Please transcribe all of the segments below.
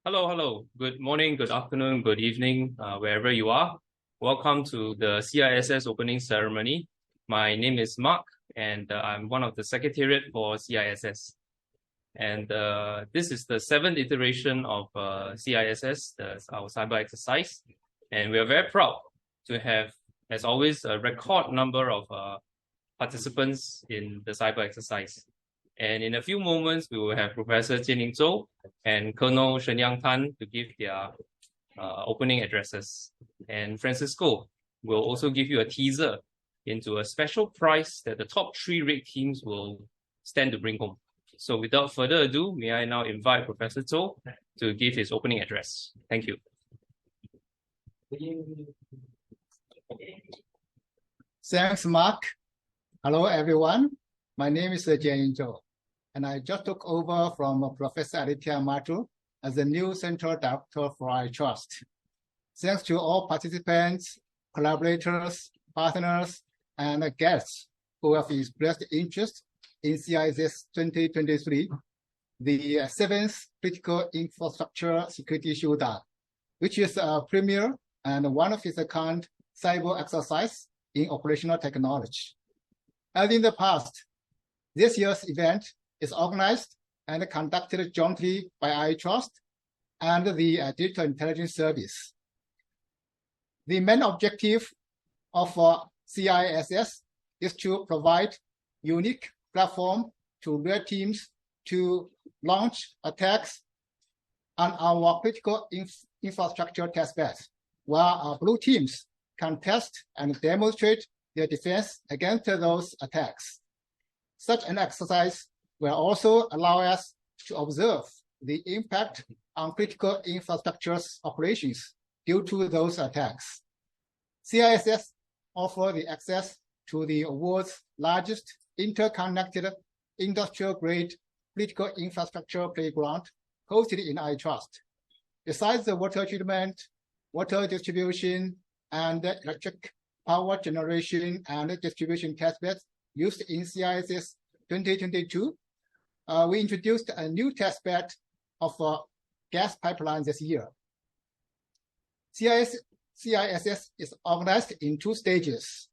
Hello. Good morning, good afternoon, good evening, wherever you are. Welcome to the CISS opening ceremony. My name is Mark, and I'm one of the secretariat for CISS. And this is the 7th iteration of CISS, our cyber exercise. And we are very proud to have, as always, a record number of participants in the cyber exercise. And in a few moments, we will have Professor Jian-Ning Zhou and Colonel Shenyang Tan to give their opening addresses. And Francisco will also give you a teaser into a special prize that the top 3 red teams will stand to bring home. So without further ado, may I now invite Professor Zhou to give his opening address. Thank you. Thanks, Mark. Hello, everyone. My name is Jian-Ning Zhou, and I just took over from Professor Aditya Mathur as the new Central Director for iTrust. Thanks to all participants, collaborators, partners, and guests who have expressed interest in CISS 2023, the 7th Critical Infrastructure Security Showdown, which is a premier and one of its kind cyber exercise in operational technology. As in the past, this year's event is organized and conducted jointly by iTrust and the Digital Intelligence Service. The main objective of CISS is to provide unique platform to red teams to launch attacks on our critical infrastructure testbeds, while our blue teams can test and demonstrate their defense against those attacks. Such an exercise will also allow us to observe the impact on critical infrastructure's operations due to those attacks. CISS offers the access to the world's largest interconnected industrial-grade critical infrastructure playground hosted in iTrust. Besides the water treatment, water distribution, and electric power generation and distribution testbeds used in CISS 2022, we introduced a new testbed of gas pipelines this year. CISS is organized in 2 stages.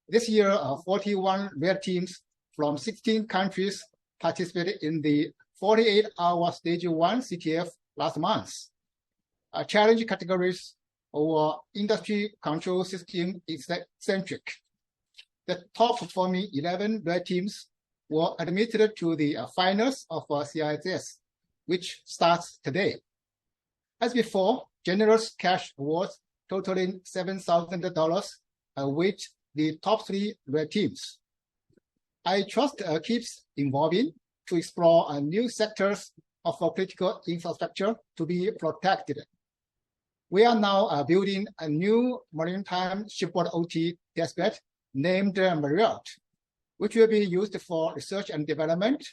This year, 41 red teams from 16 countries participated in the 48-hour Stage 1 CTF last month. Challenge categories or industry control system centric. The top performing 11 red teams were admitted to the finals of CISS, which starts today. As before, generous cash awards totaling $7,000 await the top 3 red teams. iTrust keeps evolving to explore new sectors of critical infrastructure to be protected. We are now building a new maritime shipboard OT testbed named Marriott, which will be used for research and development,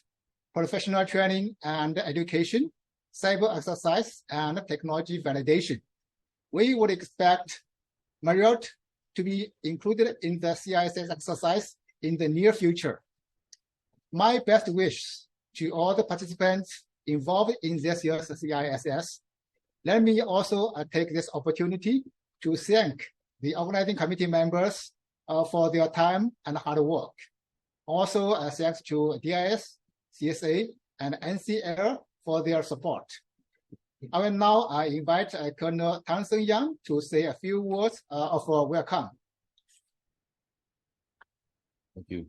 professional training and education, cyber exercise, and technology validation. We would expect Marriott to be included in the CISS exercise in the near future. My best wishes to all the participants involved in this year's CISS. Let me also take this opportunity to thank the organizing committee members for their time and hard work. Also, thanks to DIS, CSA, and NCL for their support. I will now invite Colonel Tan Seng Yang to say a few words of welcome. Thank you.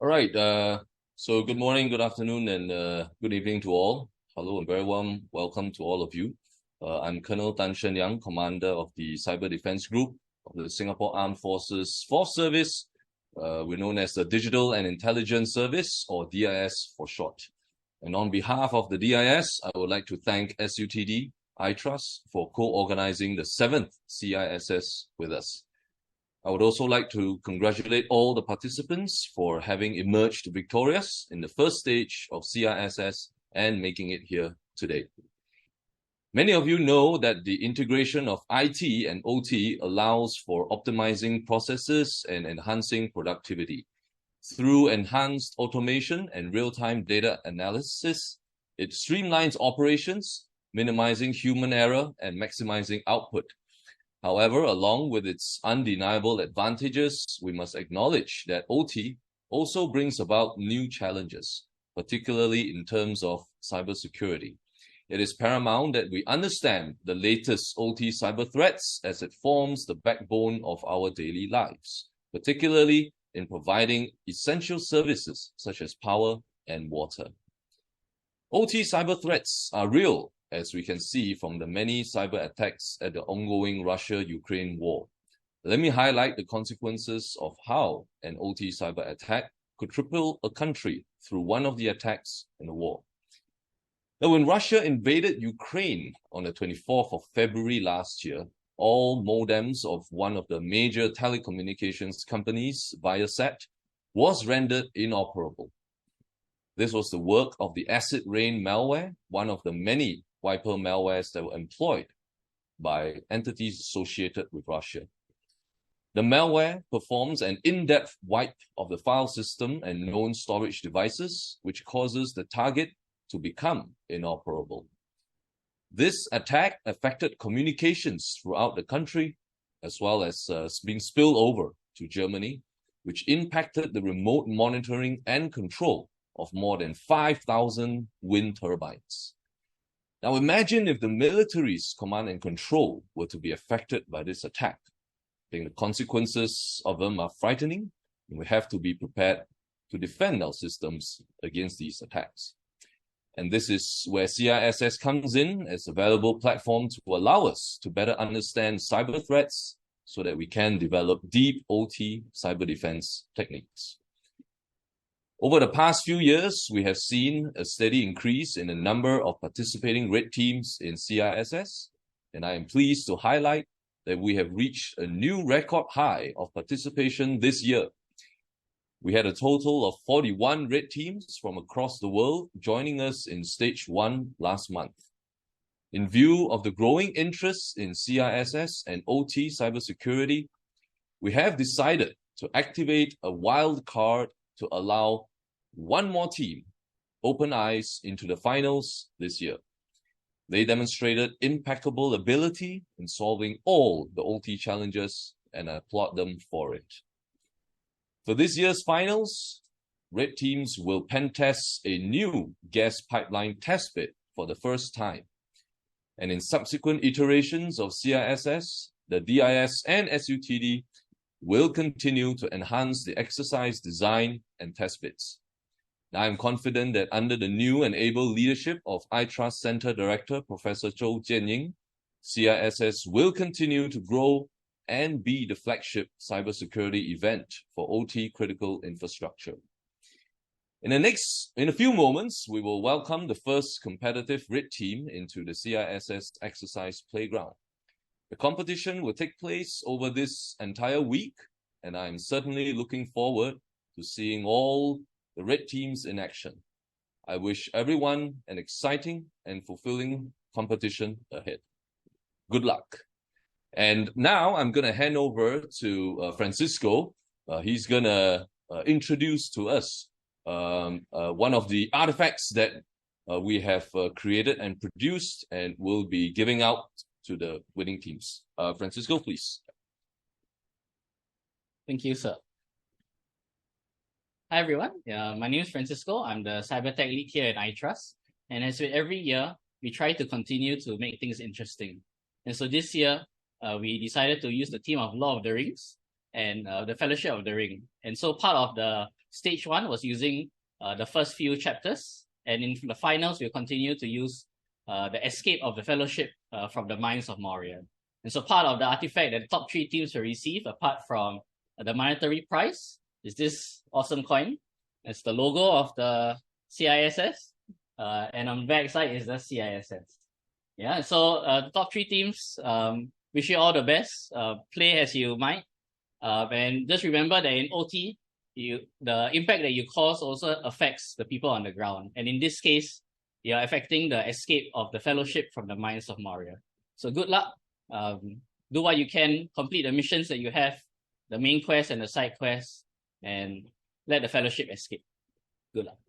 All right. So good morning, good afternoon, and good evening to all. Hello and very warm welcome to all of you. I'm Colonel Tan Seng Yang, Commander of the Cyber Defense Group of the Singapore Armed Forces Force Service. We're known as the Digital and Intelligence Service, or DIS for short. And on behalf of the DIS, I would like to thank SUTD, iTrust, for co-organizing the 7th CISS with us. I would also like to congratulate all the participants for having emerged victorious in the first stage of CISS and making it here today. Many of you know that the integration of IT and OT allows for optimizing processes and enhancing productivity. Through enhanced automation and real-time data analysis, it streamlines operations, minimizing human error and maximizing output. However, along with its undeniable advantages, we must acknowledge that OT also brings about new challenges, particularly in terms of cybersecurity. It is paramount that we understand the latest OT cyber threats as it forms the backbone of our daily lives, particularly in providing essential services such as power and water. OT cyber threats are real, as we can see from the many cyber attacks at the ongoing Russia-Ukraine war. Let me highlight the consequences of how an OT cyber attack could cripple a country through one of the attacks in the war. Now, when Russia invaded Ukraine on the 24th of February last year, all modems of one of the major telecommunications companies, Viasat, was rendered inoperable. This was the work of the acid rain malware, one of the many wiper malwares that were employed by entities associated with Russia. The malware performs an in-depth wipe of the file system and known storage devices, which causes the target to become inoperable. This attack affected communications throughout the country, as well as being spilled over to Germany, which impacted the remote monitoring and control of more than 5,000 wind turbines. Now imagine if the military's command and control were to be affected by this attack. I think the consequences of them are frightening, and we have to be prepared to defend our systems against these attacks. And this is where CISS comes in as a valuable platform to allow us to better understand cyber threats so that we can develop deep OT cyber defense techniques. Over the past few years, we have seen a steady increase in the number of participating red teams in CISS, and I am pleased to highlight that we have reached a new record high of participation this year. We had a total of 41 red teams from across the world joining us in Stage 1 last month. In view of the growing interest in CISS and OT cybersecurity, we have decided to activate a wild card to allow one more team, Open Eyes, into the finals this year. They demonstrated impeccable ability in solving all the OT challenges, and I applaud them for it. For this year's finals, red teams will pen test a new gas pipeline testbed for the first time. And in subsequent iterations of CISS, the DIS and SUTD will continue to enhance the exercise design and testbeds. I am confident that under the new and able leadership of iTrust Center Director, Professor Zhou Jianying, CISS will continue to grow and be the flagship cybersecurity event for OT critical infrastructure. In a few moments, we will welcome the first competitive red team into the CISS exercise playground. The competition will take place over this entire week, and I'm certainly looking forward to seeing all the red teams in action. I wish everyone an exciting and fulfilling competition ahead. Good luck. And now I'm going to hand over to Francisco. He's going to introduce to us one of the artifacts that we have created and produced and will be giving out to the winning teams. Francisco, please. Thank you, sir. Hi, everyone. My name is Francisco. I'm the Cyber Tech Lead here at iTrust. And as with every year, we try to continue to make things interesting. And so this year, we decided to use the theme of Lord of the Rings and the Fellowship of the Ring. And so part of the Stage 1 was using the first few chapters. And in the finals, we'll continue to use the Escape of the Fellowship from the Mines of Moria. And so part of the artifact that the top 3 teams will receive, apart from the monetary prize, is this awesome coin. It's the logo of the CISS. And on the back side is the CISS. Yeah, so the top 3 teams, wish you all the best. Play as you might. And just remember that in OT, the impact that you cause also affects the people on the ground. And in this case, you're affecting the escape of the Fellowship from the Mines of Moria. So good luck. Do what you can, complete the missions that you have, the main quest and the side quest, and let the fellowship escape. Good luck.